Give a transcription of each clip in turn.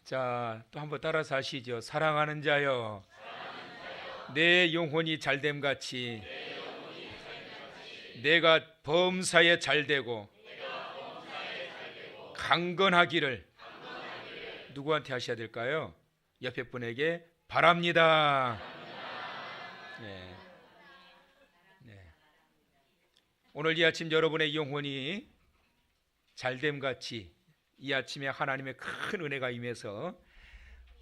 자, 또 한번 따라서 하시죠. 사랑하는 자여, 내 영혼이 잘됨 같이 내가 범사에 잘되고 강건하기를 누구한테 하셔야 될까요? 옆에 분에게 바랍니다. 네. 네. 오늘 이 아침 여러분의 영혼이 잘됨 같이 이 아침에 하나님의 큰 은혜가 임해서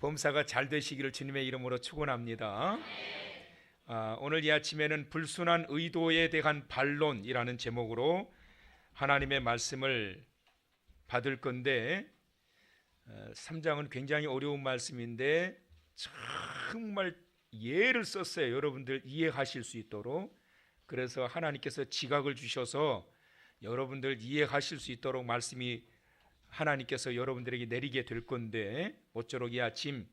범사가 잘 되시기를 주님의 이름으로 축원합니다. 오늘 이 아침에는 불순한 의도에 대한 반론이라는 제목으로 하나님의 말씀을 받을 건데 3장은 굉장히 어려운 말씀인데 정말 예를 썼어요. 여러분들 이해하실 수 있도록. 그래서 하나님께서 지각을 주셔서 여러분들 이해하실 수 있도록 말씀이 하나님께서 여러분들에게 내리게 될 건데 모쪼록 이 아침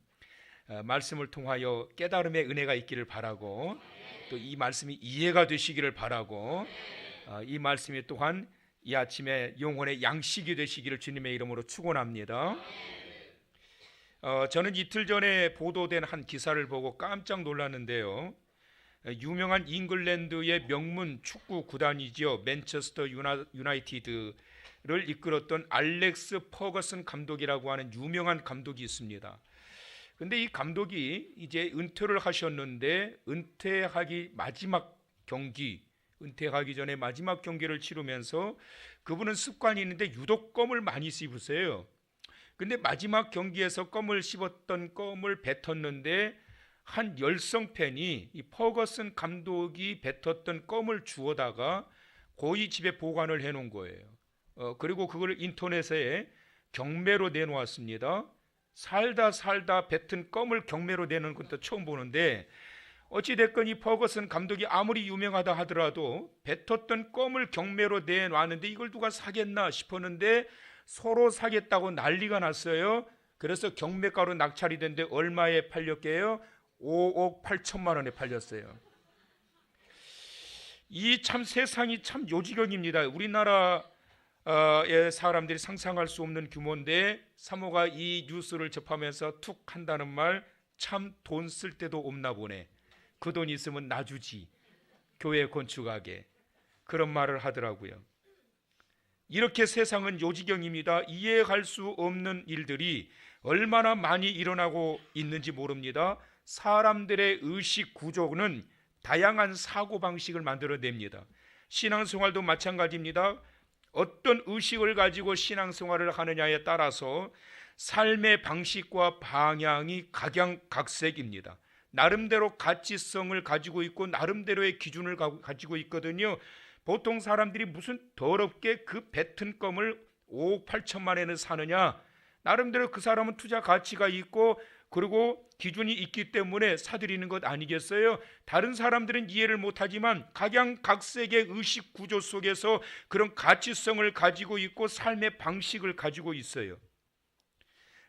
말씀을 통하여 깨달음의 은혜가 있기를 바라고 또 이 말씀이 이해가 되시기를 바라고 이 말씀이 또한 이 아침에 영혼의 양식이 되시기를 주님의 이름으로 축원합니다. 저는 이틀 전에 보도된 한 기사를 보고 깜짝 놀랐는데요. 유명한 잉글랜드의 명문 축구 구단이죠. 맨체스터 유나이티드를 이끌었던 알렉스 퍼거슨 감독이라고 하는 유명한 감독이 있습니다. 근데 이 감독이 이제 은퇴를 하셨는데 은퇴하기 전에 마지막 경기를 치르면서 그분은 습관이 있는데 유독 껌을 많이 씹으세요. 근데 마지막 경기에서 껌을 씹었던 껌을 뱉었는데 한 열성 팬이 이 퍼거슨 감독이 뱉었던 껌을 주워다가 고이 집에 보관을 해놓은 거예요. 그리고 그걸 인터넷에 경매로 내놓았습니다. 살다 뱉은 껌을 경매로 내는 것도 처음 보는데 어찌됐건 이 퍼거슨 감독이 아무리 유명하다 하더라도 뱉었던 껌을 경매로 내놨는데 이걸 누가 사겠나 싶었는데 서로 사겠다고 난리가 났어요. 그래서 경매가로 낙찰이 됐는데 얼마에 팔렸게요? 5억 8천만 원에 팔렸어요. 이 참 세상이 참 요지경입니다. 우리나라의 사람들이 상상할 수 없는 규모인데 사모가 이 뉴스를 접하면서 툭 한다는 말, 참 돈 쓸 데도 없나 보네. 그 돈 있으면 놔주지. 교회 건축하게. 그런 말을 하더라고요. 이렇게 세상은 요지경입니다. 이해할 수 없는 일들이 얼마나 많이 일어나고 있는지 모릅니다. 사람들의 의식 구조는 다양한 사고방식을 만들어냅니다. 신앙생활도 마찬가지입니다. 어떤 의식을 가지고 신앙생활을 하느냐에 따라서 삶의 방식과 방향이 각양각색입니다. 나름대로 가치성을 가지고 있고 나름대로의 기준을 가지고 있거든요. 보통 사람들이 무슨 더럽게 그 뱉은 껌을 5억 8천만 원에 사느냐. 나름대로 그 사람은 투자 가치가 있고 그리고 기준이 있기 때문에 사들이는 것 아니겠어요? 다른 사람들은 이해를 못하지만 각양각색의 의식 구조 속에서 그런 가치성을 가지고 있고 삶의 방식을 가지고 있어요.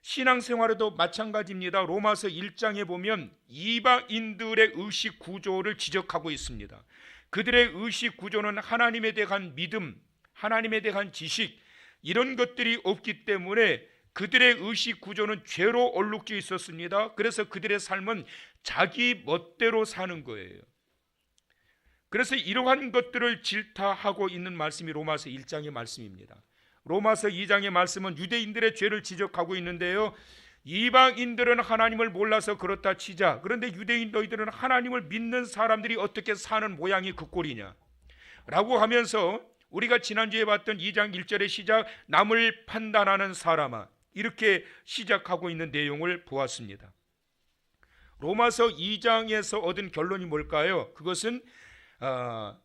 신앙생활에도 마찬가지입니다. 로마서 1장에 보면 이방인들의 의식 구조를 지적하고 있습니다. 그들의 의식 구조는 하나님에 대한 믿음, 하나님에 대한 지식 이런 것들이 없기 때문에 그들의 의식 구조는 죄로 얼룩져 있었습니다. 그래서 그들의 삶은 자기 멋대로 사는 거예요. 그래서 이러한 것들을 질타하고 있는 말씀이 로마서 1장의 말씀입니다. 로마서 2장의 말씀은 유대인들의 죄를 지적하고 있는데요. 이방인들은 하나님을 몰라서 그렇다 치자. 그런데 유대인 너희들은 하나님을 믿는 사람들이 어떻게 사는 모양이 그 꼴이냐 라고 하면서 우리가 지난주에 봤던 2장 1절의 시작, 남을 판단하는 사람아, 이렇게 시작하고 있는 내용을 보았습니다. 로마서 2장에서 얻은 결론이 뭘까요? 그것은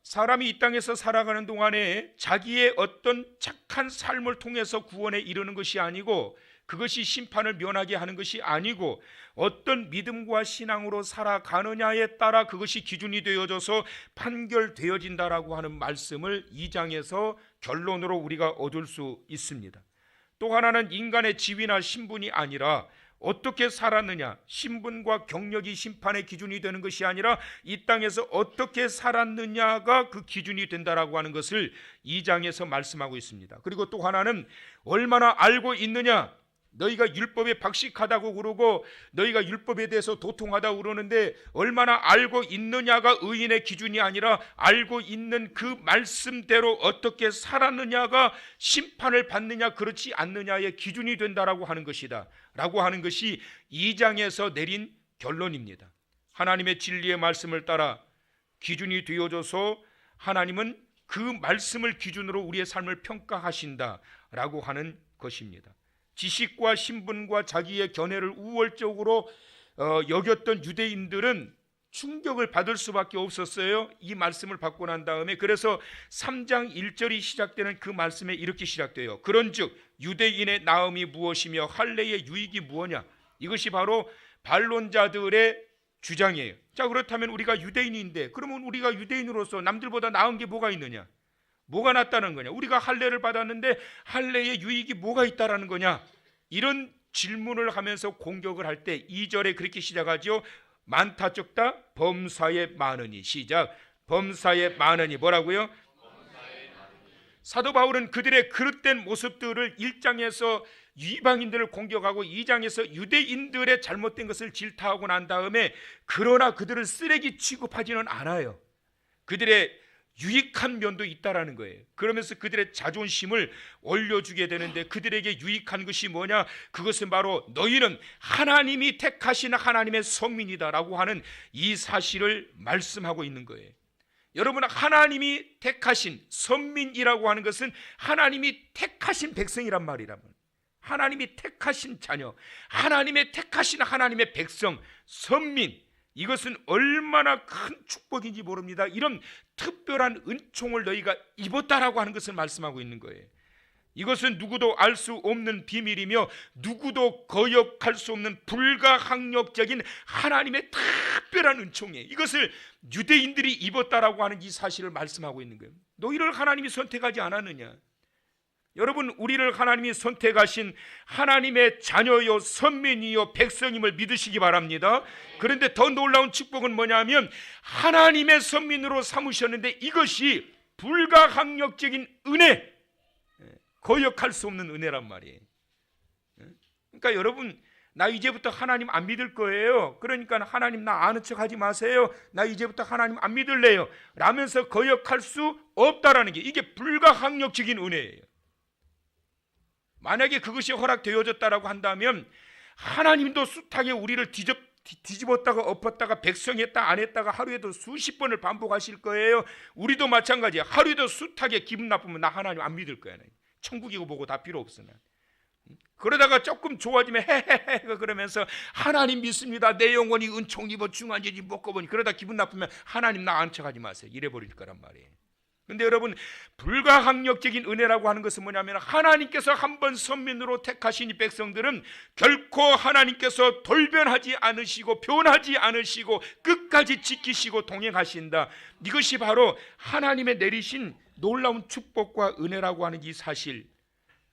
사람이 이 땅에서 살아가는 동안에 자기의 어떤 착한 삶을 통해서 구원에 이르는 것이 아니고 그것이 심판을 면하게 하는 것이 아니고 어떤 믿음과 신앙으로 살아가느냐에 따라 그것이 기준이 되어져서 판결되어진다라고 하는 말씀을 2장에서 결론으로 우리가 얻을 수 있습니다. 또 하나는 인간의 지위나 신분이 아니라 어떻게 살았느냐, 신분과 경력이 심판의 기준이 되는 것이 아니라 이 땅에서 어떻게 살았느냐가 그 기준이 된다라고 하는 것을 2장에서 말씀하고 있습니다. 그리고 또 하나는 얼마나 알고 있느냐, 너희가 율법에 박식하다고 그러고 너희가 율법에 대해서 도통하다고 그러는데 얼마나 알고 있느냐가 의인의 기준이 아니라 알고 있는 그 말씀대로 어떻게 살았느냐가 심판을 받느냐 그렇지 않느냐의 기준이 된다라고 하는 것이다 라고 하는 것이 2장에서 내린 결론입니다. 하나님의 진리의 말씀을 따라 기준이 되어줘서 하나님은 그 말씀을 기준으로 우리의 삶을 평가하신다라고 하는 것입니다. 지식과 신분과 자기의 견해를 우월적으로 여겼던 유대인들은 충격을 받을 수밖에 없었어요. 이 말씀을 받고 난 다음에. 그래서 3장 1절이 시작되는 그 말씀에 이렇게 시작돼요. 그런즉 유대인의 나음이 무엇이며 할례의 유익이 무엇냐. 이것이 바로 반론자들의 주장이에요. 자, 그렇다면 우리가 유대인인데 그러면 우리가 유대인으로서 남들보다 나은 게 뭐가 있느냐? 뭐가 낫다는 거냐? 우리가 할례를 받았는데 할례의 유익이 뭐가 있다라는 거냐? 이런 질문을 하면서 공격을 할 때 2절에 그렇게 시작하죠. 많다 적다 범사에 많으니. 시작. 범사에 많으니. 뭐라고요? 사도 바울은 그들의 그릇된 모습들을 1장에서 이방인들을 공격하고 2장에서 유대인들의 잘못된 것을 질타하고 난 다음에 그러나 그들을 쓰레기 취급하지는 않아요. 그들의 유익한 면도 있다라는 거예요. 그러면서 그들의 자존심을 올려주게 되는데 그들에게 유익한 것이 뭐냐? 그것은 바로 너희는 하나님이 택하신 하나님의 선민이다라고 하는 이 사실을 말씀하고 있는 거예요. 여러분, 하나님이 택하신 선민이라고 하는 것은 하나님이 택하신 백성이란 말이라면, 하나님이 택하신 자녀, 하나님의 택하신 하나님의 백성, 선민, 이것은 얼마나 큰 축복인지 모릅니다. 이런 특별한 은총을 너희가 입었다라고 하는 것을 말씀하고 있는 거예요. 이것은 누구도 알 수 없는 비밀이며 누구도 거역할 수 없는 불가항력적인 하나님의 특별한 은총이에요. 이것을 유대인들이 입었다라고 하는 이 사실을 말씀하고 있는 거예요. 너희를 하나님이 선택하지 않았느냐? 여러분, 우리를 하나님이 선택하신 하나님의 자녀요 선민이요 백성임을 믿으시기 바랍니다. 그런데 더 놀라운 축복은 뭐냐면 하나님의 선민으로 삼으셨는데 이것이 불가항력적인 은혜, 거역할 수 없는 은혜란 말이에요. 그러니까 여러분, 나 이제부터 하나님 안 믿을 거예요. 그러니까 하나님 나 아는 척 하지 마세요. 나 이제부터 하나님 안 믿을래요 라면서 거역할 수 없다라는 게, 이게 불가항력적인 은혜예요. 만약에 그것이 허락되어졌다라고 한다면 하나님도 숱하게 우리를 뒤집었다가 엎었다가 백성했다 안 했다가 하루에도 수십 번을 반복하실 거예요. 우리도 마찬가지야. 하루에도 숱하게 기분 나쁘면 나 하나님 안 믿을 거야. 천국이고 뭐고 다 필요 없어. 그러다가 조금 좋아지면 헤헤헤 그러면서 하나님 믿습니다. 내 영혼이 은총 입어 중한지지 먹고보니, 그러다 기분 나쁘면 하나님 나 아는 척하지 마세요. 이래버릴 거란 말이에요. 근데 여러분, 불가항력적인 은혜라고 하는 것은 뭐냐면 하나님께서 한번 선민으로 택하신 이 백성들은 결코 하나님께서 돌변하지 않으시고 변하지 않으시고 끝까지 지키시고 동행하신다. 이것이 바로 하나님의 내리신 놀라운 축복과 은혜라고 하는 이 사실,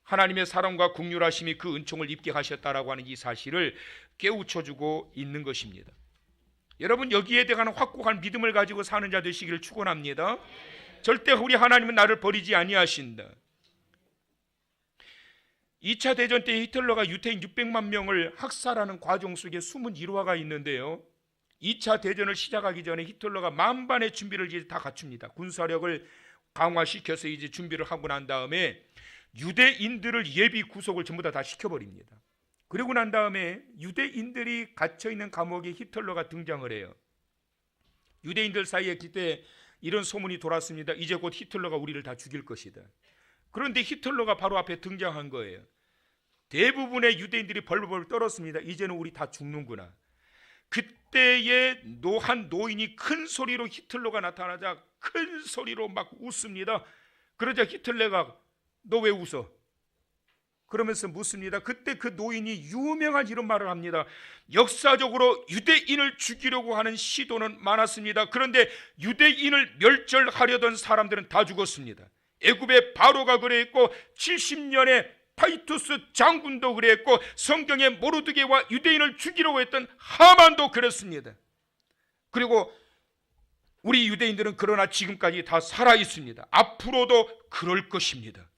하나님의 사랑과 긍휼하심이 그 은총을 입게 하셨다라고 하는 이 사실을 깨우쳐주고 있는 것입니다. 여러분, 여기에 대한 확고한 믿음을 가지고 사는 자 되시기를 축원합니다. 절대 우리 하나님은 나를 버리지 아니하신다. 2차 대전 때 히틀러가 유태인 600만 명을 학살하는 과정 속에 숨은 일화가 있는데요. 2차 대전을 시작하기 전에 히틀러가 만반의 준비를 이제 다 갖춥니다. 군사력을 강화시켜서 이제 준비를 하고 난 다음에 유대인들을 예비 구속을 전부 다 시켜버립니다. 그리고 난 다음에 유대인들이 갇혀있는 감옥에 히틀러가 등장을 해요. 유대인들 사이에 그때 이런 소문이 돌았습니다. 이제 곧 히틀러가 우리를 다 죽일 것이다. 그런데 히틀러가 바로 앞에 등장한 거예요. 대부분의 유대인들이 벌벌 떨었습니다. 이제는 우리 다 죽는구나. 그때에 한 노인이 큰 소리로 히틀러가 나타나자 큰 소리로 막 웃습니다. 그러자 히틀러가 너 왜 웃어? 그러면서 묻습니다. 그때 그 노인이 유명한 이런 말을 합니다. 역사적으로 유대인을 죽이려고 하는 시도는 많았습니다. 그런데 유대인을 멸절하려던 사람들은 다 죽었습니다. 애굽의 바로가 그랬고 70년의 타이투스 장군도 그랬고 성경의 모르드게와 유대인을 죽이려고 했던 하만도 그랬습니다. 그리고 우리 유대인들은 그러나 지금까지 다 살아 있습니다. 앞으로도 그럴 것입니다.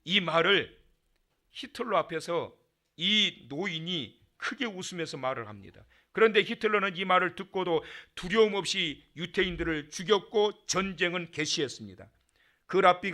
이 말을 히틀러 앞에서 이 노인이 크게 웃으면서 말을 합니다. 그런데 히틀러는 이 말을 듣고도 두려움 없이 유태인들을 죽였고 전쟁은 개시했습니다. 그 랍비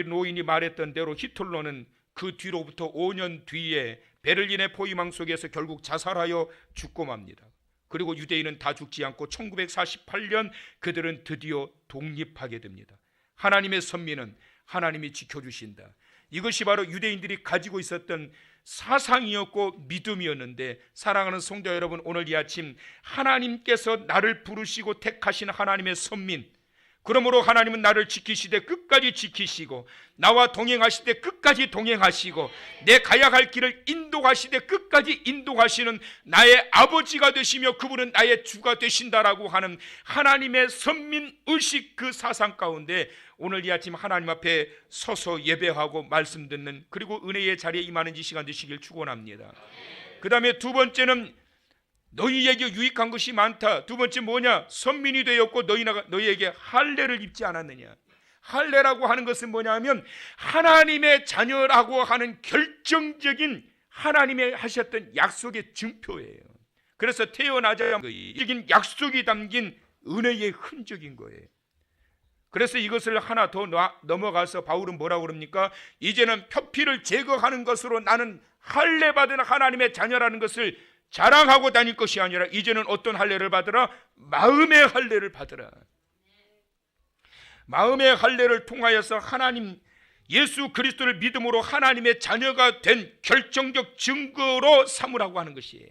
노인이 말했던 대로 히틀러는 그 뒤로부터 5년 뒤에 베를린의 포위망 속에서 결국 자살하여 죽고 맙니다. 그리고 유대인은 다 죽지 않고 1948년 그들은 드디어 독립하게 됩니다. 하나님의 선민은 하나님이 지켜주신다. 이것이 바로 유대인들이 가지고 있었던 사상이었고 믿음이었는데, 사랑하는 성도 여러분, 오늘 이 아침 하나님께서 나를 부르시고 택하신 하나님의 선민, 그러므로 하나님은 나를 지키시되 끝까지 지키시고, 나와 동행하시되 끝까지 동행하시고, 내 가야 할 길을 인도하시되 끝까지 인도하시는 나의 아버지가 되시며 그분은 나의 주가 되신다라고 하는 하나님의 선민의식, 그 사상 가운데 오늘 이 아침 하나님 앞에 서서 예배하고 말씀 듣는, 그리고 은혜의 자리에 임하는 이 시간 되시길 축원합니다. 그 다음에 두 번째는 너희에게 유익한 것이 많다. 두 번째 뭐냐? 선민이 되었고 너희에게 할례를 입지 않았느냐. 할례라고 하는 것은 뭐냐 하면 하나님의 자녀라고 하는 결정적인 하나님의 하셨던 약속의 증표예요. 그래서 태어나자마자 약속이 담긴 은혜의 흔적인 거예요. 그래서 이것을 하나 더 넘어가서 바울은 뭐라고 그럽니까? 이제는 표피를 제거하는 것으로 나는 할례 받은 하나님의 자녀라는 것을 자랑하고 다닐 것이 아니라 이제는 어떤 할례를 받으라? 마음의 할례를 받으라. 마음의 할례를 통하여서 하나님 예수 그리스도를 믿음으로 하나님의 자녀가 된 결정적 증거로 삼으라고 하는 것이에요.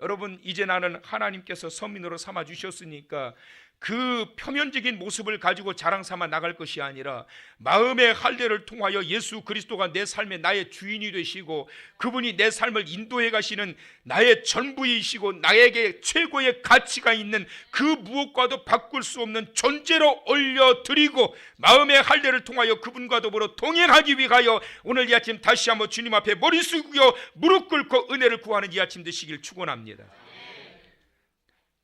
여러분, 이제 나는 하나님께서 선민으로 삼아 주셨으니까 그 표면적인 모습을 가지고 자랑 삼아 나갈 것이 아니라 마음의 할례를 통하여 예수 그리스도가 내 삶의 나의 주인이 되시고 그분이 내 삶을 인도해 가시는 나의 전부이시고 나에게 최고의 가치가 있는 그 무엇과도 바꿀 수 없는 존재로 올려드리고 마음의 할례를 통하여 그분과 더불어 동행하기 위하여 오늘 이 아침 다시 한번 주님 앞에 머리 숙여 무릎 꿇고 은혜를 구하는 이 아침 되시길 축원합니다.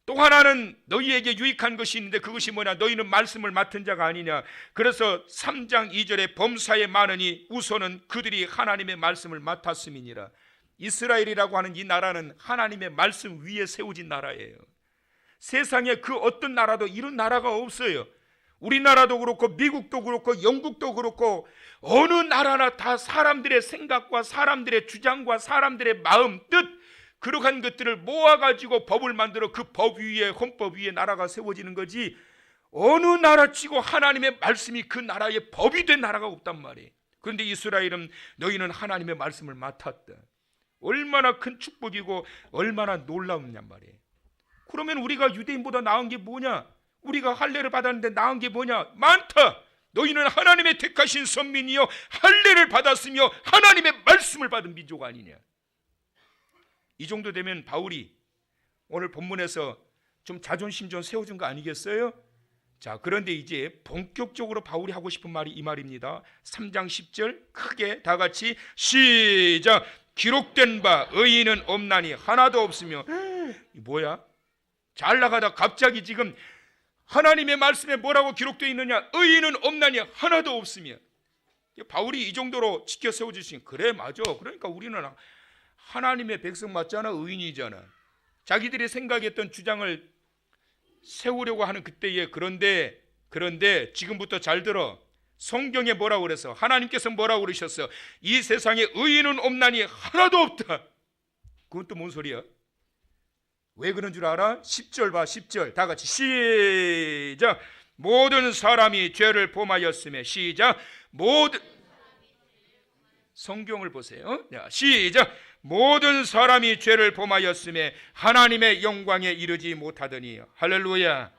또 하나는 너희에게 유익한 것이 있는데 그것이 뭐냐? 너희는 말씀을 맡은 자가 아니냐. 그래서 3장 2절에 범사에 많으니 우선은 그들이 하나님의 말씀을 맡았음이니라. 이스라엘이라고 하는 이 나라는 하나님의 말씀 위에 세워진 나라예요. 세상에 그 어떤 나라도 이런 나라가 없어요. 우리나라도 그렇고 미국도 그렇고 영국도 그렇고 어느 나라나 다 사람들의 생각과 사람들의 주장과 사람들의 마음, 뜻, 그러한 것들을 모아가지고 법을 만들어 그 법 위에, 헌법 위에 나라가 세워지는 거지, 어느 나라치고 하나님의 말씀이 그 나라의 법이 된 나라가 없단 말이에요. 그런데 이스라엘은 너희는 하나님의 말씀을 맡았다. 얼마나 큰 축복이고 얼마나 놀라웠냔 말이에요. 그러면 우리가 유대인보다 나은 게 뭐냐? 우리가 할례를 받았는데 나은 게 뭐냐? 많다. 너희는 하나님의 택하신 선민이여 할례를 받았으며 하나님의 말씀을 받은 민족 아니냐. 이 정도 되면 바울이 오늘 본문에서 좀 자존심 좀 세워준 거 아니겠어요? 자, 그런데 이제 본격적으로 바울이 하고 싶은 말이 이 말입니다. 3장 10절 크게 다 같이 시작. 기록된 바 의인은 없나니 하나도 없으며. 뭐야? 잘 나가다 갑자기 지금 하나님의 말씀에 뭐라고 기록되어 있느냐? 의인은 없나니 하나도 없으며. 바울이 이 정도로 지켜 세워주신, 그래 맞아. 그러니까 우리는 하나님의 백성 맞잖아, 의인이잖아. 자기들이 생각했던 주장을 세우려고 하는 그때에 그런데 지금부터 잘 들어. 성경에 뭐라고 그래서 하나님께서 뭐라고 그러셨어? 이 세상에 의인은 없나니 하나도 없다. 그건 또 뭔 소리야? 왜 그런 줄 알아? 10절 봐. 10절 다 같이 시작. 모든 사람이 죄를 범하였음에. 시작. 모든 성경을 보세요. 자, 시작. 모든 사람이 죄를 범하였음에 하나님의 영광에 이르지 못하더니. 할렐루야.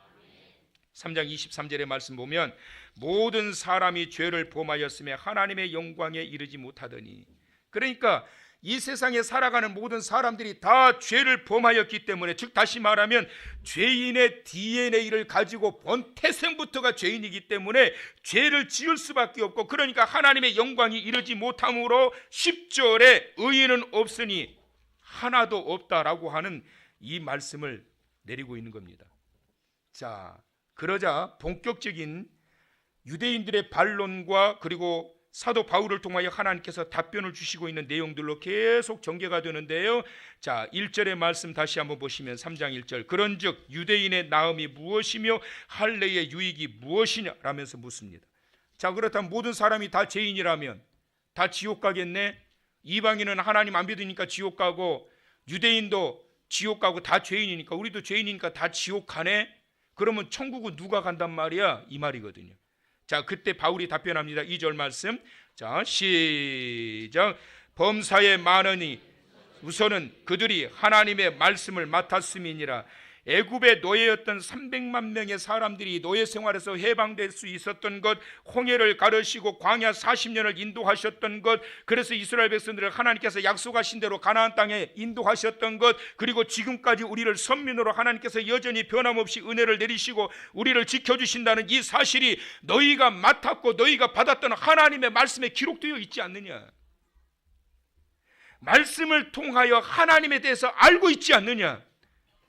3장 23절의 말씀 보면 모든 사람이 죄를 범하였음에 하나님의 영광에 이르지 못하더니. 그러니까 이 세상에 살아가는 모든 사람들이 다 죄를 범하였기 때문에, 즉 다시 말하면 죄인의 DNA를 가지고 본 태생부터가 죄인이기 때문에 죄를 지을 수밖에 없고, 그러니까 하나님의 영광이 이르지 못함으로 10절에 의인은 없으니 하나도 없다라고 하는 이 말씀을 내리고 있는 겁니다. 자, 그러자 본격적인 유대인들의 반론과 그리고 사도 바울을 통하여 하나님께서 답변을 주시고 있는 내용들로 계속 전개가 되는데요. 자, 1절의 말씀 다시 한번 보시면 3장 1절, 그런즉 유대인의 나음이 무엇이며 할례의 유익이 무엇이냐 라면서 묻습니다. 자, 그렇다면 모든 사람이 다 죄인이라면 다 지옥 가겠네? 이방인은 하나님 안 믿으니까 지옥 가고 유대인도 지옥 가고 다 죄인이니까, 우리도 죄인이니까 다 지옥 가네? 그러면 천국은 누가 간단 말이야? 이 말이거든요. 자, 그때 바울이 답변합니다. 2절 말씀. 자, 시작. 범사에 많으니 우선은 그들이 하나님의 말씀을 맡았음이니라. 애굽의 노예였던 300만 명의 사람들이 노예 생활에서 해방될 수 있었던 것, 홍해를 가르시고 광야 40년을 인도하셨던 것, 그래서 이스라엘 백성들을 하나님께서 약속하신 대로 가나안 땅에 인도하셨던 것, 그리고 지금까지 우리를 선민으로 하나님께서 여전히 변함없이 은혜를 내리시고 우리를 지켜주신다는 이 사실이 너희가 맡았고 너희가 받았던 하나님의 말씀에 기록되어 있지 않느냐? 말씀을 통하여 하나님에 대해서 알고 있지 않느냐?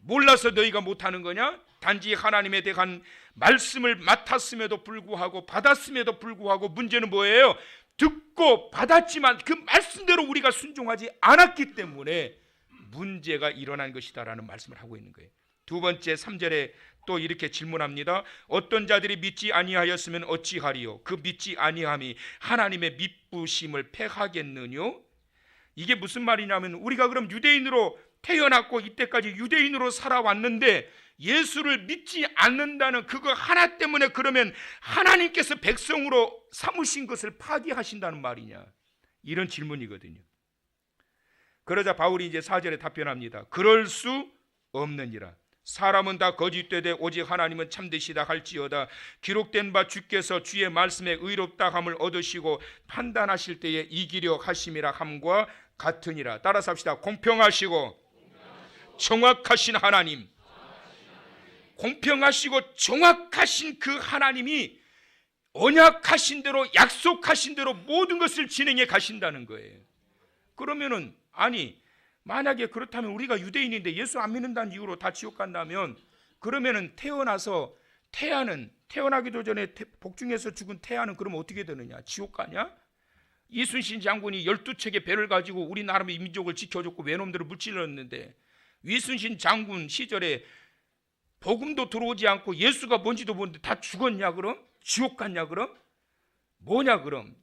몰라서 너희가 못하는 거냐? 단지 하나님에 대한 말씀을 맡았음에도 불구하고, 받았음에도 불구하고 문제는 뭐예요? 듣고 받았지만 그 말씀대로 우리가 순종하지 않았기 때문에 문제가 일어난 것이다라는 말씀을 하고 있는 거예요. 두 번째 3절에 또 이렇게 질문합니다. 어떤 자들이 믿지 아니하였으면 어찌하리요? 그 믿지 아니함이 하나님의 믿부심을 패하겠느뇨? 이게 무슨 말이냐면, 우리가 그럼 유대인으로 태어났고 이때까지 유대인으로 살아왔는데 예수를 믿지 않는다는 그거 하나 때문에 그러면 하나님께서 백성으로 삼으신 것을 파기하신다는 말이냐? 이런 질문이거든요. 그러자 바울이 이제 4절에 답변합니다. 그럴 수 없느니라. 사람은 다 거짓되되 오직 하나님은 참되시다 할지어다. 기록된 바 주께서 주의 말씀에 의롭다 함을 얻으시고 판단하실 때에 이기려 하심이라 함과 같으니라. 따라서 합시다. 공평하시고 정확하신 하나님, 공평하시고 정확하신 그 하나님이 언약하신 대로, 약속하신 대로 모든 것을 진행해 가신다는 거예요. 그러면은, 아니 만약에 그렇다면 우리가 유대인인데 예수 안 믿는다는 이유로 다 지옥 간다면, 그러면은 태어나서 태어나기도 전에 복중에서 죽은 태아는 그러면 어떻게 되느냐? 지옥 가냐? 이순신 장군이 12척의 배를 가지고 우리나라의 민족을 지켜줬고 외놈들을 무찔렀는데, 이순신 장군 시절에 복음도 들어오지 않고 예수가 뭔지도 모르는데 다 죽었냐? 그럼? 지옥 갔냐? 그럼? 뭐냐? 그럼?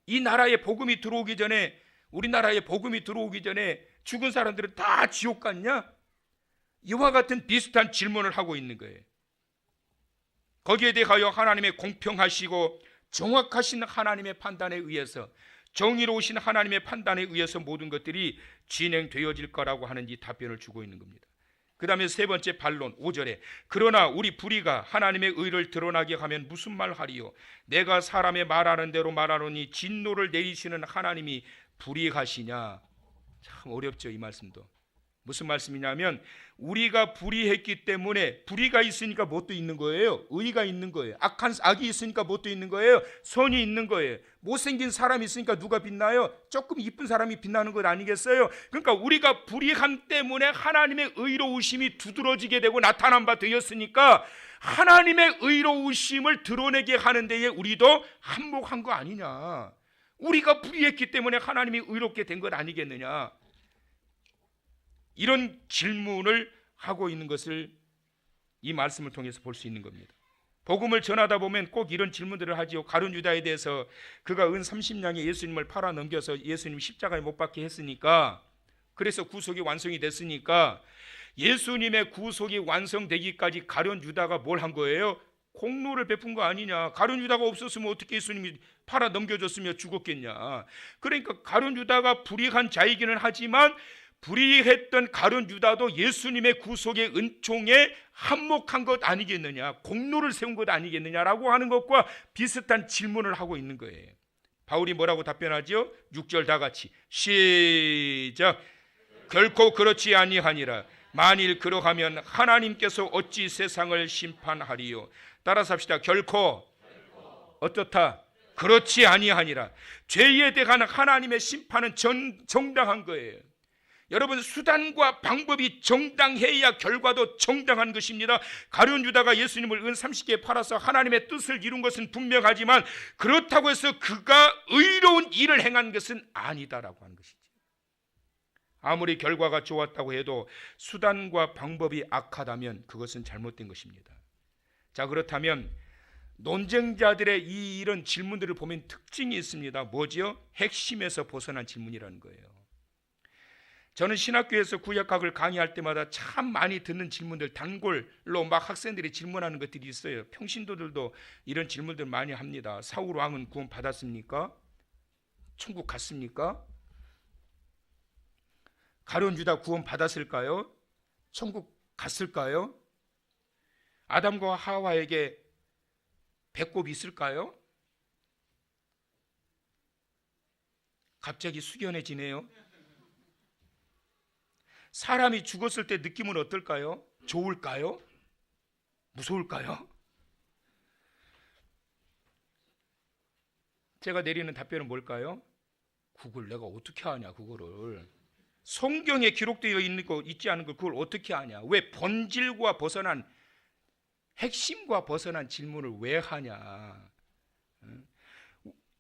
이 나라에 복음이 들어오기 전에, 우리나라에 복음이 들어오기 전에 죽은 사람들은 다 지옥 갔냐? 이와 같은 비슷한 질문을 하고 있는 거예요. 거기에 대하여 하나님의 공평하시고 정확하신 하나님의 판단에 의해서, 정의로우신 하나님의 판단에 의해서 모든 것들이 진행되어질 거라고 하는 이 답변을 주고 있는 겁니다. 그 다음에 세 번째 반론 5절에, 그러나 우리 불의가 하나님의 의를 드러나게 하면 무슨 말 하리요? 내가 사람의 말하는 대로 말하노니 진노를 내리시는 하나님이 불의하시냐? 참 어렵죠, 이 말씀도. 무슨 말씀이냐면, 우리가 불의했기 때문에, 불의가 있으니까 뭣도 있는 거예요. 의가 있는 거예요. 악이 있으니까 뭣도 있는 거예요. 선이 있는 거예요. 못생긴 사람이 있으니까 누가 빛나요? 조금 이쁜 사람이 빛나는 것 아니겠어요? 그러니까 우리가 불의함 때문에 하나님의 의로우심이 두드러지게 되고 나타난 바 되었으니까 하나님의 의로우심을 드러내게 하는 데에 우리도 한몫한 거 아니냐? 우리가 불의했기 때문에 하나님이 의롭게 된 것 아니겠느냐? 이런 질문을 하고 있는 것을 이 말씀을 통해서 볼 수 있는 겁니다. 복음을 전하다 보면 꼭 이런 질문들을 하지요. 가룟 유다에 대해서 그가 은 30냥에 예수님을 팔아 넘겨서 예수님 십자가에 못 박게 했으니까, 그래서 구속이 완성이 됐으니까 예수님의 구속이 완성되기까지 가룟 유다가 뭘 한 거예요? 공로를 베푼 거 아니냐? 가룟 유다가 없었으면 어떻게 예수님이 팔아 넘겨줬으며 죽었겠냐? 그러니까 가룟 유다가 불의한 자이기는 하지만 불의했던 가룟 유다도 예수님의 구속의 은총에 한몫한 것 아니겠느냐, 공로를 세운 것 아니겠느냐라고 하는 것과 비슷한 질문을 하고 있는 거예요. 바울이 뭐라고 답변하죠? 6절 다 같이 시작. 결코 그렇지 아니하니라. 만일 그러하면 하나님께서 어찌 세상을 심판하리요? 따라서 합시다. 결코 어떻다? 그렇지 아니하니라. 죄에 대한 하나님의 심판은 정당한 거예요. 여러분, 수단과 방법이 정당해야 결과도 정당한 것입니다. 가룟 유다가 예수님을 은 30개에 팔아서 하나님의 뜻을 이룬 것은 분명하지만 그렇다고 해서 그가 의로운 일을 행한 것은 아니다라고 하는 것이죠. 아무리 결과가 좋았다고 해도 수단과 방법이 악하다면 그것은 잘못된 것입니다. 자, 그렇다면 논쟁자들의 이런 질문들을 보면 특징이 있습니다. 뭐지요? 핵심에서 벗어난 질문이라는 거예요. 저는 신학교에서 구약학을 강의할 때마다 참 많이 듣는 질문들, 단골로 막 학생들이 질문하는 것들이 있어요. 평신도들도 이런 질문들 많이 합니다. 사울 왕은 구원 받았습니까? 천국 갔습니까? 가룟 유다 구원 받았을까요? 천국 갔을까요? 아담과 하와에게 배꼽이 있을까요? 갑자기 숙연해지네요. 사람이 죽었을 때 느낌은 어떨까요? 좋을까요? 무서울까요? 제가 내리는 답변은 뭘까요? 그걸 내가 어떻게 아냐, 그거를. 성경에 기록되어 있는 거 있지 않은 걸 그걸 어떻게 아냐? 왜 본질과 벗어난, 핵심과 벗어난 질문을 왜 하냐?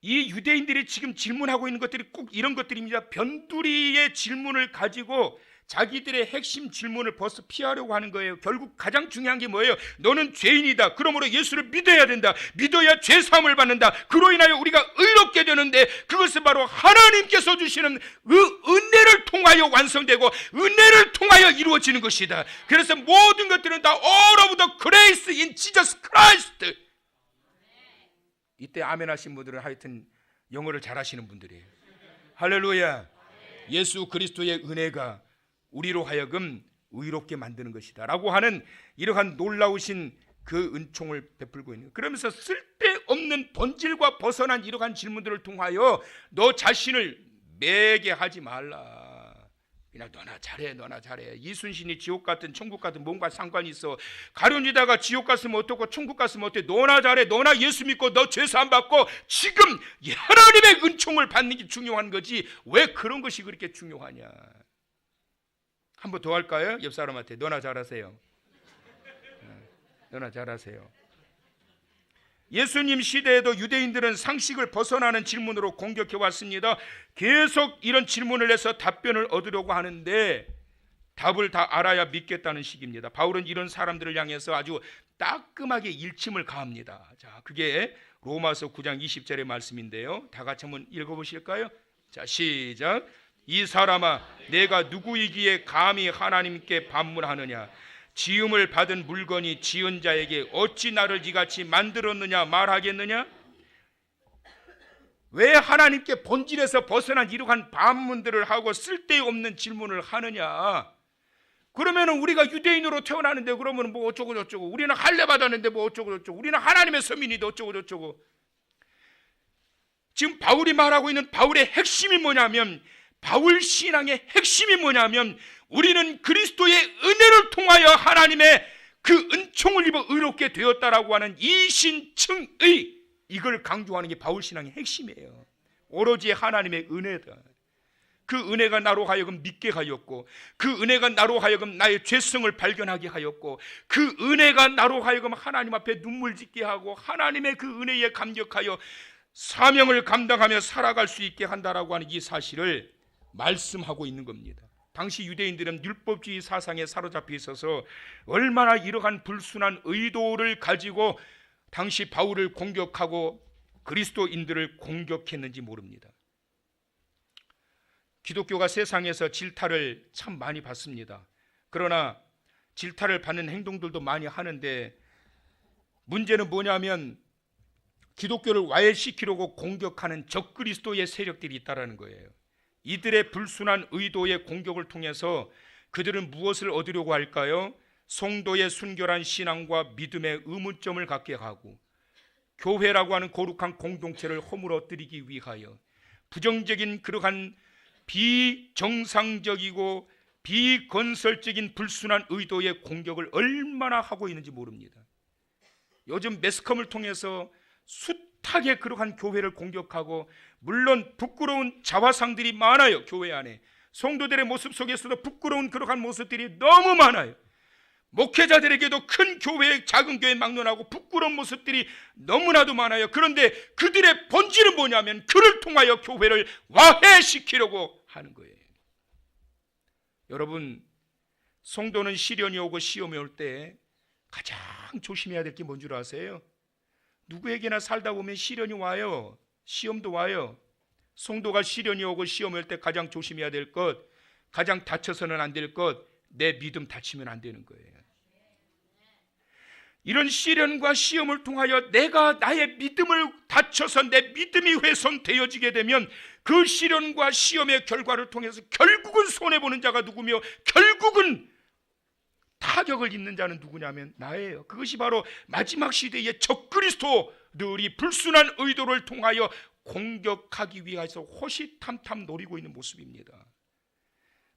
이 유대인들이 지금 질문하고 있는 것들이 꼭 이런 것들입니다. 변두리의 질문을 가지고 자기들의 핵심 질문을 벌써 피하려고 하는 거예요. 결국 가장 중요한 게 뭐예요? 너는 죄인이다. 그러므로 예수를 믿어야 된다. 믿어야 죄 사함을 받는다. 그로 인하여 우리가 의롭게 되는데 그것은 바로 하나님께서 주시는 은혜를 통하여 완성되고 은혜를 통하여 이루어지는 것이다. 그래서 모든 것들은 다 all of the grace in Jesus Christ. 이때 아멘 하신 분들은 하여튼 영어를 잘하시는 분들이에요. 할렐루야. 예수 그리스도의 은혜가 우리로 하여금 의롭게 만드는 것이다 라고 하는 이러한 놀라우신 그 은총을 베풀고 있는 거예요. 그러면서 쓸데없는 본질과 벗어난 이러한 질문들을 통하여 너 자신을 매게 하지 말라. 그냥 너나 잘해, 너나 잘해. 이순신이 지옥 같은 천국 같은 뭔가 상관이 있어? 가룟 유다가 지옥 갔으면 어떻고 천국 갔으면 어때? 너나 잘해, 너나 예수 믿고 너 죄 사함 받고 지금 하나님의 은총을 받는 게 중요한 거지 왜 그런 것이 그렇게 중요하냐? 한 번 더 할까요? 옆 사람한테 너나 잘하세요. 너나 잘하세요. 예수님 시대에도 유대인들은 상식을 벗어나는 질문으로 공격해 왔습니다. 계속 이런 질문을 해서 답변을 얻으려고 하는데 답을 다 알아야 믿겠다는 식입니다. 바울은 이런 사람들을 향해서 아주 따끔하게 일침을 가합니다. 자, 그게 로마서 9장 20절의 말씀인데요. 다 같이 한번 읽어보실까요? 자, 시작. 이 사람아, 내가 누구이기에 감히 하나님께 반문하느냐? 지음을 받은 물건이 지은 자에게 어찌 나를 이같이 만들었느냐 말하겠느냐? 왜 하나님께 본질에서 벗어난 이러한 반문들을 하고 쓸데없는 질문을 하느냐? 그러면 우리가 유대인으로 태어나는데 그러면 뭐 어쩌고 저쩌고, 우리는 할례 받았는데 뭐 어쩌고 저쩌고, 우리는 하나님의 서민인데 어쩌고 저쩌고. 지금 바울이 말하고 있는 바울의 핵심이 뭐냐면, 바울 신앙의 핵심이 뭐냐면 우리는 그리스도의 은혜를 통하여 하나님의 그 은총을 입어 의롭게 되었다라고 하는 이신층의, 이걸 강조하는 게 바울 신앙의 핵심이에요. 오로지 하나님의 은혜다. 그 은혜가 나로 하여금 믿게 하였고, 그 은혜가 나로 하여금 나의 죄성을 발견하게 하였고, 그 은혜가 나로 하여금 하나님 앞에 눈물 짓게 하고 하나님의 그 은혜에 감격하여 사명을 감당하며 살아갈 수 있게 한다라고 하는 이 사실을 말씀하고 있는 겁니다. 당시 유대인들은 율법주의 사상에 사로잡혀 있어서 얼마나 이러한 불순한 의도를 가지고 당시 바울을 공격하고 그리스도인들을 공격했는지 모릅니다. 기독교가 세상에서 질타를 참 많이 받습니다. 그러나 질타를 받는 행동들도 많이 하는데 문제는 뭐냐면 기독교를 와해시키려고 공격하는 적그리스도의 세력들이 있다는 거예요. 이들의 불순한 의도의 공격을 통해서 그들은 무엇을 얻으려고 할까요? 성도의 순결한 신앙과 믿음의 의문점을 갖게 하고 교회라고 하는 거룩한 공동체를 허물어뜨리기 위하여 부정적인 그러한 비정상적이고 비건설적인 불순한 의도의 공격을 얼마나 하고 있는지 모릅니다. 요즘 매스컴을 통해서 숱하게 그러한 교회를 공격하고, 물론 부끄러운 자화상들이 많아요. 교회 안에 성도들의 모습 속에서도 부끄러운 그러한 모습들이 너무 많아요. 목회자들에게도 큰 교회, 작은 교회 막론하고 부끄러운 모습들이 너무나도 많아요. 그런데 그들의 본질은 뭐냐면 그를 통하여 교회를 와해시키려고 하는 거예요. 여러분, 성도는 시련이 오고 시험이 올 때 가장 조심해야 될 게 뭔 줄 아세요? 누구에게나 살다 보면 시련이 와요. 시험도 와요. 성도가 시련이 오고 시험이 올 때 가장 조심해야 될 것, 가장 다쳐서는 안 될 것, 내 믿음 다치면 안 되는 거예요. 이런 시련과 시험을 통하여 내가 나의 믿음을 다쳐서 내 믿음이 훼손되어지게 되면 그 시련과 시험의 결과를 통해서 결국은 손해보는 자가 누구며 결국은 타격을 입는 자는 누구냐면 나예요. 그것이 바로 마지막 시대의 적그리스도들이 불순한 의도를 통하여 공격하기 위해서 호시탐탐 노리고 있는 모습입니다.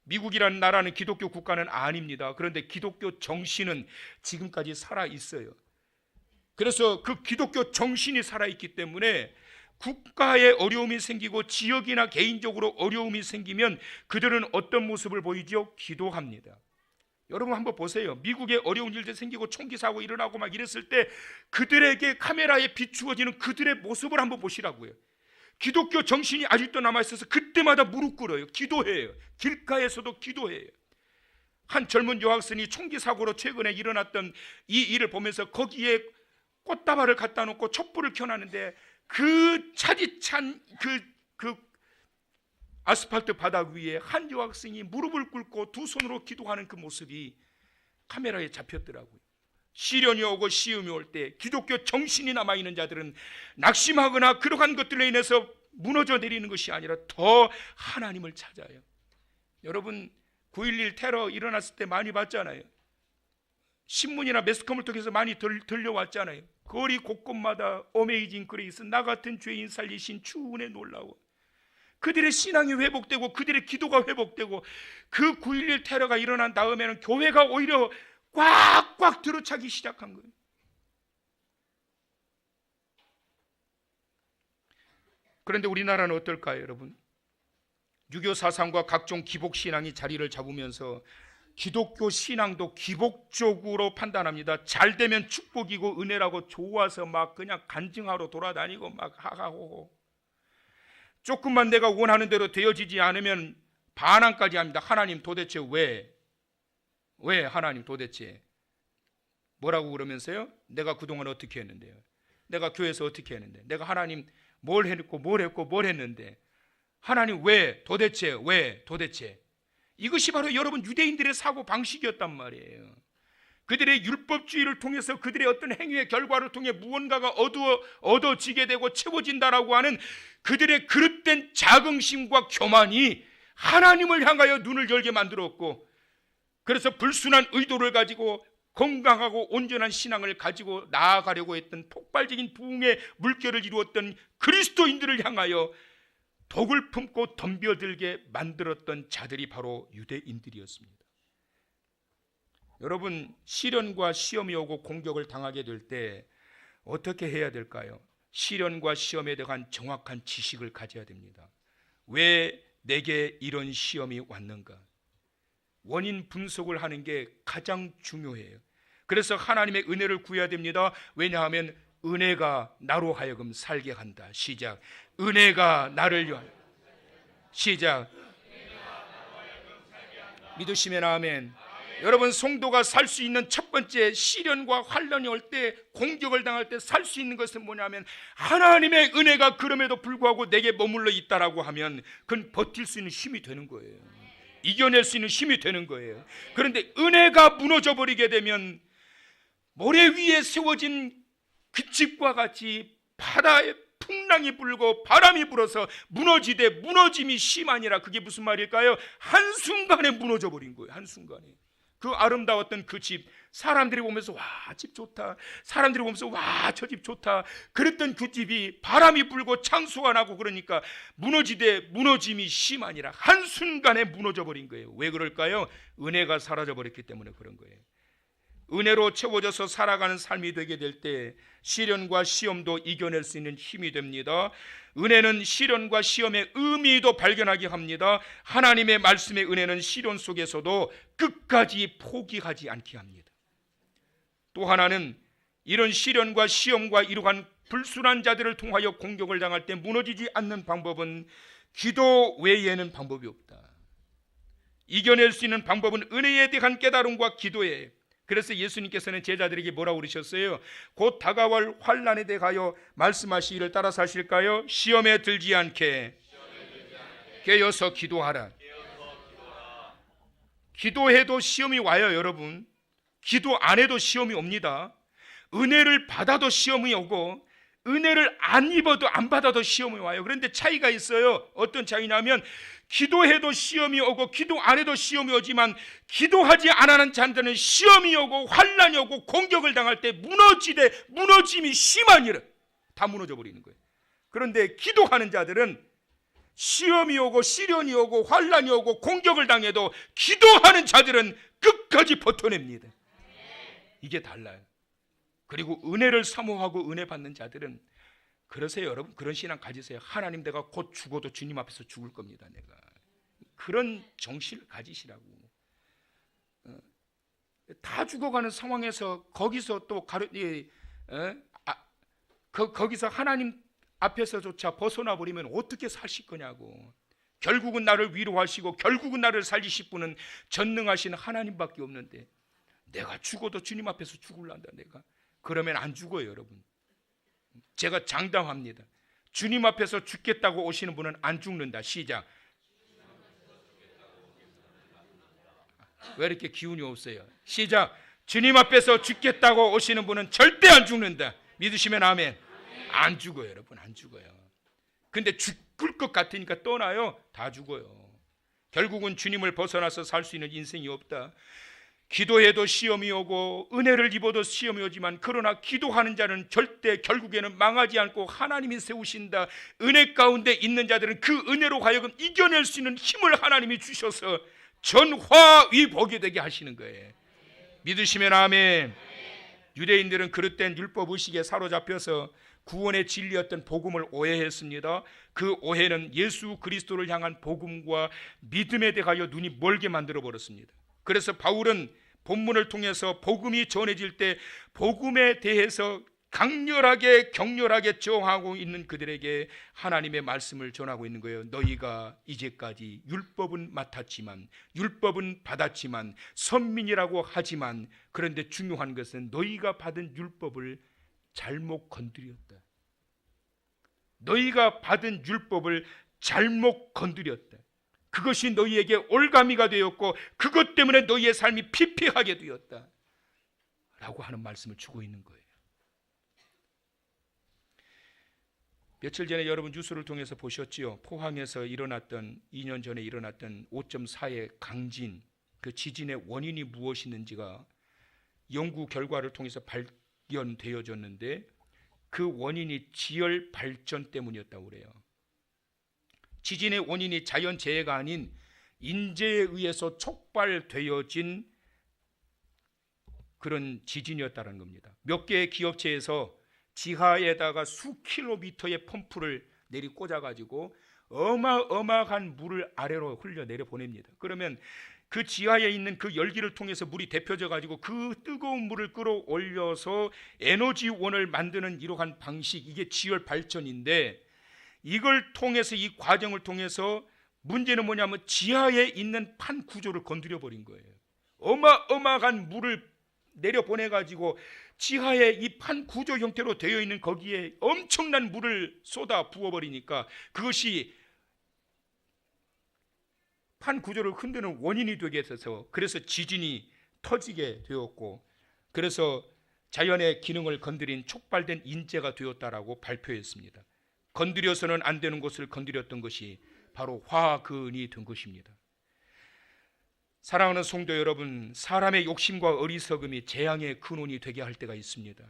미국이라는 나라는 기독교 국가는 아닙니다. 그런데 기독교 정신은 지금까지 살아있어요. 그래서 그 기독교 정신이 살아있기 때문에 국가에 어려움이 생기고 지역이나 개인적으로 어려움이 생기면 그들은 어떤 모습을 보이죠? 기도합니다. 여러분 한번 보세요. 미국에 어려운 일들 생기고 총기 사고 일어나고 막 이랬을 때 그들에게 카메라에 비추어지는 그들의 모습을 한번 보시라고요. 기독교 정신이 아직도 남아있어서 그때마다 무릎 꿇어요. 기도해요. 길가에서도 기도해요. 한 젊은 여학생이 총기 사고로 최근에 일어났던 이 일을 보면서 거기에 꽃다발을 갖다 놓고 촛불을 켜놨는데 그 차디찬 그 아스팔트 바닥 위에 한 여학생이 무릎을 꿇고 두 손으로 기도하는 그 모습이 카메라에 잡혔더라고요. 시련이 오고 시험이 올 때 기독교 정신이 남아있는 자들은 낙심하거나 그러한 것들로 인해서 무너져 내리는 것이 아니라 더 하나님을 찾아요. 여러분 9.11 테러 일어났을 때 많이 봤잖아요. 신문이나 매스컴을 통해서 많이 들려왔잖아요. 거리 곳곳마다 어메이징 그레이스, 나 같은 죄인 살리신 주 은혜 놀라워. 그들의 신앙이 회복되고 그들의 기도가 회복되고 그 9.11 테러가 일어난 다음에는 교회가 오히려 꽉꽉 들어차기 시작한 거예요. 그런데 우리나라는 어떨까요, 여러분? 유교 사상과 각종 기복 신앙이 자리를 잡으면서 기독교 신앙도 기복적으로 판단합니다. 잘 되면 축복이고 은혜라고 좋아서 막 그냥 간증하러 돌아다니고 막 하하호호. 조금만 내가 원하는 대로 되어지지 않으면 반항까지 합니다. 하나님 도대체 왜 하나님 도대체 뭐라고 그러면서요? 내가 그동안 어떻게 했는데요? 내가 교회에서 어떻게 했는데? 내가 하나님 뭘 했는데? 하나님 왜 도대체? 이것이 바로 여러분 유대인들의 사고 방식이었단 말이에요. 그들의 율법주의를 통해서 그들의 어떤 행위의 결과를 통해 무언가가 얻어지게 되고 채워진다라고 하는 그들의 그릇된 자긍심과 교만이 하나님을 향하여 눈을 열게 만들었고, 그래서 불순한 의도를 가지고 건강하고 온전한 신앙을 가지고 나아가려고 했던 폭발적인 부흥의 물결을 이루었던 그리스도인들을 향하여 독을 품고 덤벼들게 만들었던 자들이 바로 유대인들이었습니다. 여러분, 시련과 시험이 오고 공격을 당하게 될 때 어떻게 해야 될까요? 시련과 시험에 대한 정확한 지식을 가져야 됩니다. 왜 내게 이런 시험이 왔는가? 원인 분석을 하는 게 가장 중요해요. 그래서 하나님의 은혜를 구해야 됩니다. 왜냐하면 은혜가 나로 하여금 살게 한다. 시작. 은혜가 나를 위하여. 시작. 믿으시면 아멘. 여러분, 성도가 살 수 있는 첫 번째 시련과 환난이 올 때, 공격을 당할 때 살 수 있는 것은 뭐냐면 하나님의 은혜가 그럼에도 불구하고 내게 머물러 있다라고 하면 그건 버틸 수 있는 힘이 되는 거예요. 이겨낼 수 있는 힘이 되는 거예요. 그런데 은혜가 무너져 버리게 되면 모래 위에 세워진 그 집과 같이 바다에 풍랑이 불고 바람이 불어서 무너지되 무너짐이 심하니라. 그게 무슨 말일까요? 한순간에 무너져 버린 거예요. 한순간에. 그 아름다웠던 그 집, 사람들이 보면서 와, 집 좋다, 사람들이 보면서 와, 저 집 좋다, 그랬던 그 집이 바람이 불고 창수가 나고 그러니까 무너지되 무너짐이 심하니라. 한순간에 무너져 버린 거예요. 왜 그럴까요? 은혜가 사라져 버렸기 때문에 그런 거예요. 은혜로 채워져서 살아가는 삶이 되게 될 때 시련과 시험도 이겨낼 수 있는 힘이 됩니다. 은혜는 시련과 시험의 의미도 발견하게 합니다. 하나님의 말씀의 은혜는 시련 속에서도 끝까지 포기하지 않게 합니다. 또 하나는 이런 시련과 시험과 이러한 불순한 자들을 통하여 공격을 당할 때 무너지지 않는 방법은 기도 외에는 방법이 없다. 이겨낼 수 있는 방법은 은혜에 대한 깨달음과 기도에. 그래서 예수님께서는 제자들에게 뭐라고 그러셨어요? 곧 다가올 환난에 대하여 말씀하시기를 따라서 하실까요? 시험에 들지 않게 깨어서 기도하라. 기도해도 시험이 와요, 여러분. 기도 안 해도 시험이 옵니다. 은혜를 받아도 시험이 오고 은혜를 안 입어도 안 받아도 시험이 와요. 그런데 차이가 있어요. 어떤 차이냐면 기도해도 시험이 오고 기도 안 해도 시험이 오지만 기도하지 않는 자들은 시험이 오고 환난이 오고 공격을 당할 때 무너짐이 심하니라 다 무너져 버리는 거예요. 그런데 기도하는 자들은 시험이 오고 시련이 오고 환난이 오고 공격을 당해도 기도하는 자들은 끝까지 버텨냅니다. 이게 달라요. 그리고 은혜를 사모하고 은혜 받는 자들은 그러세요, 여러분. 그런 신앙 가지세요. 하나님, 내가 곧 죽어도 주님 앞에서 죽을 겁니다. 내가 그런 정신을 가지시라고. 다 죽어가는 상황에서 거기서 또 거기서 하나님 앞에서조차 벗어나 버리면 어떻게 사실 거냐고. 결국은 나를 위로하시고 결국은 나를 살리실 분은 전능하신 하나님밖에 없는데 내가 죽어도 주님 앞에서 죽을란다. 내가 그러면 안 죽어요, 여러분. 제가 장담합니다. 주님 앞에서 죽겠다고 오시는 분은 안 죽는다. 시작. 왜 이렇게 기운이 없어요? 시작. 주님 앞에서 죽겠다고 오시는 분은 절대 안 죽는다. 믿으시면 아멘. 안 죽어요, 여러분. 안 죽어요. 근데 죽을 것 같으니까 떠나요. 다 죽어요. 결국은 주님을 벗어나서 살 수 있는 인생이 없다. 기도해도 시험이 오고 은혜를 입어도 시험이 오지만 그러나 기도하는 자는 절대 결국에는 망하지 않고 하나님이 세우신다. 은혜 가운데 있는 자들은 그 은혜로 하여금 이겨낼 수 있는 힘을 하나님이 주셔서 전화위복이 되게 하시는 거예요. 믿으시면 아멘. 유대인들은 그릇된 율법 의식에 사로잡혀서 구원의 진리였던 복음을 오해했습니다. 그 오해는 예수 그리스도를 향한 복음과 믿음에 대하여 눈이 멀게 만들어 버렸습니다. 그래서 바울은 본문을 통해서 복음이 전해질 때 복음에 대해서 강렬하게 격렬하게 저항하고 있는 그들에게 하나님의 말씀을 전하고 있는 거예요. 너희가 이제까지 율법은 맡았지만 율법은 받았지만 선민이라고 하지만 그런데 중요한 것은 너희가 받은 율법을 잘못 건드렸다. 너희가 받은 율법을 잘못 건드렸다. 그것이 너희에게 올가미가 되었고 그것 때문에 너희의 삶이 피폐하게 되었다 라고 하는 말씀을 주고 있는 거예요. 며칠 전에 여러분 뉴스를 통해서 보셨지요. 포항에서 일어났던 2년 전에 일어났던 5.4의 강진, 그 지진의 원인이 무엇이는지가 연구 결과를 통해서 발견되어졌는데 그 원인이 지열 발전 때문이었다고 그래요. 지진의 원인이 자연재해가 아닌 인재에 의해서 촉발되어진 그런 지진이었다는 겁니다. 몇 개의 기업체에서 지하에다가 수킬로미터의 펌프를 내리 꽂아가지고 어마어마한 물을 아래로 흘려내려 보냅니다. 그러면 그 지하에 있는 그 열기를 통해서 물이 데펴져 가지고 그 뜨거운 물을 끌어올려서 에너지원을 만드는 이러한 방식, 이게 지열 발전인데 이걸 통해서 이 과정을 통해서 문제는 뭐냐면 지하에 있는 판 구조를 건드려 버린 거예요. 어마어마한 물을 내려보내가지고 지하에 이 판 구조 형태로 되어 있는 거기에 엄청난 물을 쏟아 부어버리니까 그것이 판 구조를 흔드는 원인이 되게 돼서 그래서 지진이 터지게 되었고 그래서 자연의 기능을 건드린 촉발된 인재가 되었다라고 발표했습니다. 건드려서는 안 되는 것을 건드렸던 것이 바로 화근이 된 것입니다. 사랑하는 성도 여러분, 사람의 욕심과 어리석음이 재앙의 근원이 되게 할 때가 있습니다.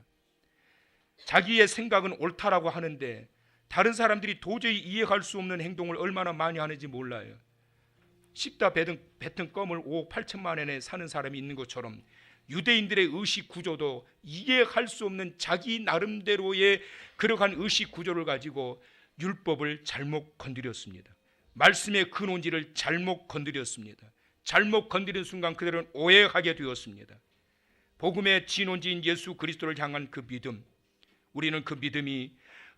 자기의 생각은 옳다라고 하는데 다른 사람들이 도저히 이해할 수 없는 행동을 얼마나 많이 하는지 몰라요. 씹다 뱉은 껌을 5억 8천만 원에 사는 사람이 있는 것처럼 유대인들의 의식 구조도 이해할 수 없는 자기 나름대로의 그러한 의식 구조를 가지고 율법을 잘못 건드렸습니다. 말씀의 근원지를 잘못 건드렸습니다. 잘못 건드린 순간 그들은 오해하게 되었습니다. 복음의 진원지인 예수 그리스도를 향한 그 믿음, 우리는 그 믿음이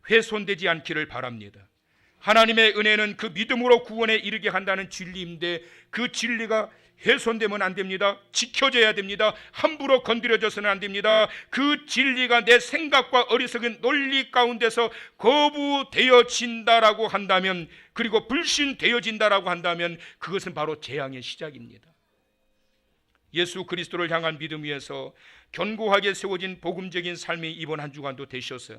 훼손되지 않기를 바랍니다. 하나님의 은혜는 그 믿음으로 구원에 이르게 한다는 진리인데 그 진리가 훼손되면 안 됩니다. 지켜져야 됩니다. 함부로 건드려져서는 안 됩니다. 그 진리가 내 생각과 어리석은 논리 가운데서 거부되어진다라고 한다면, 그리고 불신되어진다라고 한다면 그것은 바로 재앙의 시작입니다. 예수 그리스도를 향한 믿음 위에서 견고하게 세워진 복음적인 삶이 이번 한 주간도 되셔서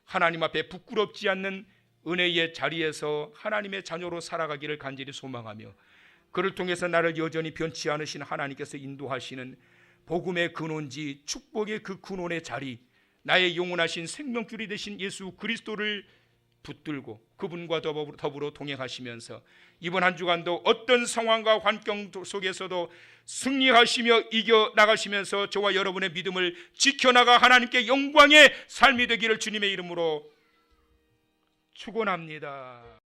하나님 앞에 부끄럽지 않는 은혜의 자리에서 하나님의 자녀로 살아가기를 간절히 소망하며, 그를 통해서 나를 여전히 변치 않으신 하나님께서 인도하시는 복음의 근원지, 축복의 그 근원의 자리, 나의 영원하신 생명줄이 되신 예수 그리스도를 붙들고 그분과 더불어 동행하시면서 이번 한 주간도 어떤 상황과 환경 속에서도 승리하시며 이겨나가시면서 저와 여러분의 믿음을 지켜나가 하나님께 영광의 삶이 되기를 주님의 이름으로 축원합니다.